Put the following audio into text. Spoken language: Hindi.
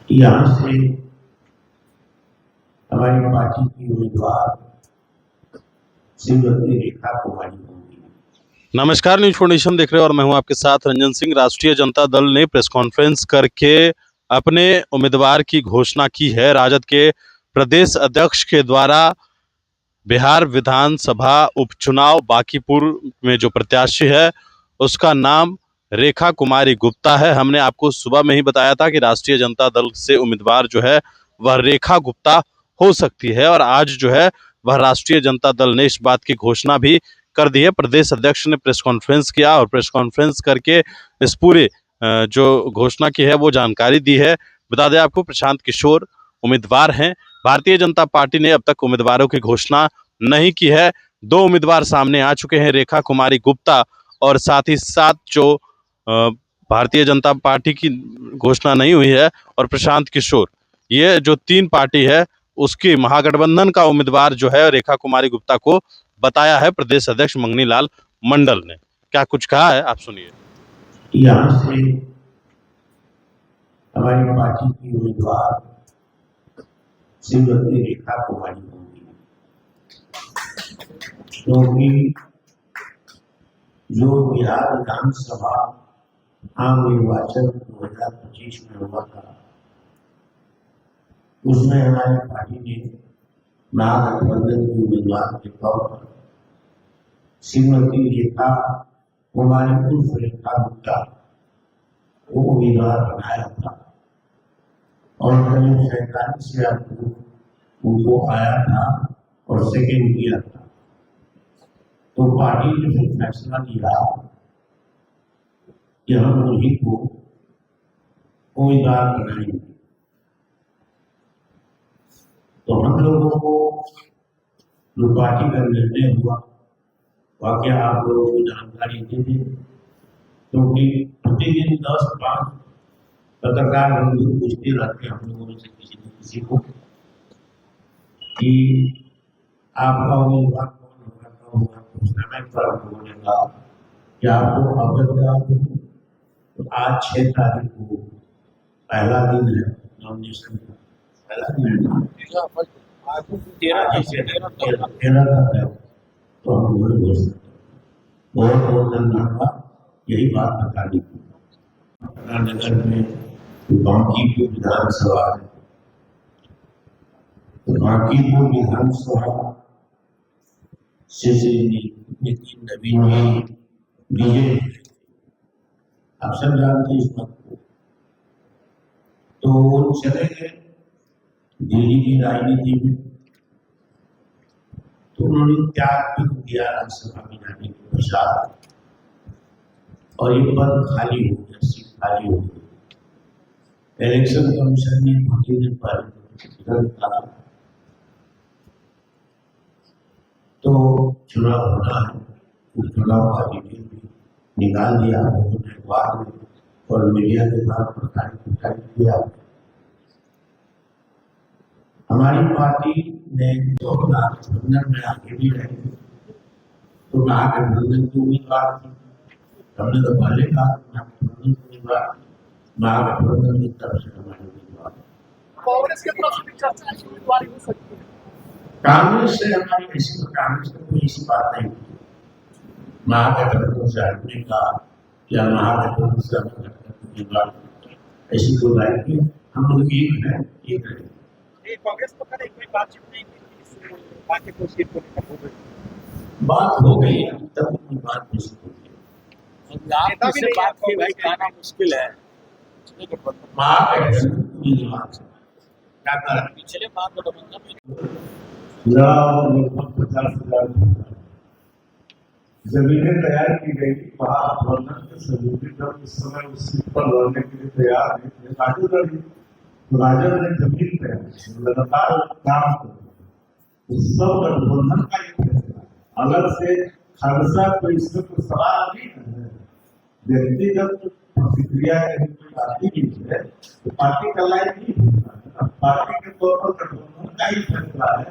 यहाँ से हमारी पार्टी की उम्मीदवार श्रीमती रेखा कुमारी होंगी। नमस्कार, न्यूज फाउंडेशन देख रहे हो और मैं हूं आपके साथ रंजन सिंह। राष्ट्रीय जनता दल ने प्रेस कॉन्फ्रेंस करके अपने उम्मीदवार की घोषणा की है। राजद के प्रदेश अध्यक्ष के द्वारा बिहार विधानसभा उपचुनाव बांकीपुर में जो प्रत्याशी है उसका नाम रेखा कुमारी गुप्ता है। हमने आपको सुबह में ही बताया था कि राष्ट्रीय जनता दल से उम्मीदवार जो है वह रेखा गुप्ता हो सकती है और आज जो है वह राष्ट्रीय जनता दल ने इस बात की घोषणा भी कर दी है। प्रदेश अध्यक्ष ने प्रेस कॉन्फ्रेंस किया और प्रेस कॉन्फ्रेंस करके इस पूरे जो घोषणा की है वो जानकारी दी है। बता दें आपको, प्रशांत किशोर उम्मीदवार हैं। भारतीय जनता पार्टी ने अब तक उम्मीदवारों की घोषणा नहीं की है। दो उम्मीदवार सामने आ चुके हैं, रेखा कुमारी गुप्ता और साथ ही साथ जो भारतीय जनता पार्टी की घोषणा नहीं हुई है और प्रशांत किशोर। ये जो तीन पार्टी है उसकी महागठबंधन का उम्मीदवार जो है रेखा कुमारी गुप्ता को बताया है प्रदेश अध्यक्ष मंगनी लाल मंडल ने। क्या कुछ कहा है आप सुनिए। यहाँ से हमारी पार्टी की उम्मीदवार श्रीमती रेखा कुमारी होंगी, क्योंकि जो बिहार विधानसभा आम निर्वाचन 2025 में हुआ था उसमें हमारी पार्टी ने महागठबंधन की उम्मीदवार के तौर पर श्रीमती रेखा कुमारी उर्फ रेखा गुप्ता को उम्मीदवार बनाया था और करीब 47,000 उनको आया था और सेकेंड किया था। तो पार्टी ने फिर फैसला लिया कि हम उन्हीं को उम्मीदवार बनाएंगे। तो हम लोगों को जो पार्टी का निर्णय हुआ वाकई आप लोगों को जानकारी दे दें, क्योंकि प्रतिदिन 10-5 पत्रकार हम लोग पूछते रहते हैं हम लोगों में से किसी न किसी को कि आपका उम्मीदवार कौन होगा, कौन होगा। तो समय पर हम लोगों ने कहा कि आपको अवगत तो आज 6 तारीख को पहला दिन है नॉमिनेशन का, पहला दिन है 13 तक है। तो हम लोग घोषणा बहुत बहुत धन्यवाद, यही बात बतानी थी। नगर में बांकीपुर विधानसभा है, तो बांकीपुर विधानसभा से नितिन नवीन विजय आप सब जानते इस बात को। तो वो चले गए दिल्ली की राजनीति में, तो उन्होंने त्याग भी किया राज्यसभा में जाने के पश्चात और ये पद खाली हो गया, सीट खाली हो गई। इलेक्शन कमीशन ने 2 दिन पहले निकाला तो चुनाव होना है, उस चुनाव का डिटेल भी निकाल दिया उन्होंने बाद में और मीडिया के साथ प्रसारित किया। हमारी पार्टी ने तो महागठबंधन में आगे भी रहे, तो महागठबंधन की उम्मीदवार थी। हमने तो पहले कहा महागठबंधन की उम्मीदवार, महागठबंधन की तरफ से हमारी उम्मीदवार। कांग्रेस के तरफ से चर्चा की उम्मीदवार हो सकती है। कांग्रेस से हमारी कांग्रेस ने कोई ऐसी बात नहीं की महागठबंधन से हटने का या महागठबंधन से उम्मीदवार, ऐसी कोई बात नहीं। हम लोग एक है, एक है। कांग्रेस तो कल कोई बातचीत नहीं की, बाकी को सीट को लेकर हो गई, बात हो गई, अभी तक कोई बात नहीं हो गई। नेता भी बात की भाई कहना मुश्किल है। महागठबंधन की उम्मीदवार क्या कर पिछले महागठबंधन में लगभग 50,000 जमीनें तैयार की गई। महागठबंधन के सहयोगी दल इस समय उस सीट पर लड़ने के लिए तैयार है। राजद लड़ी, तो राजद ने जमीन तैयार लगातार काम कर सब गठबंधन का एक फैसला, अलग से खालसा कोई इसमें कोई सवाल नहीं है। व्यक्तिगत प्रतिक्रिया कहीं कोई बात ही नहीं है, तो पार्टी का लायक नहीं होता। पार्टी के तौर पर गठबंधन का ही फैसला है।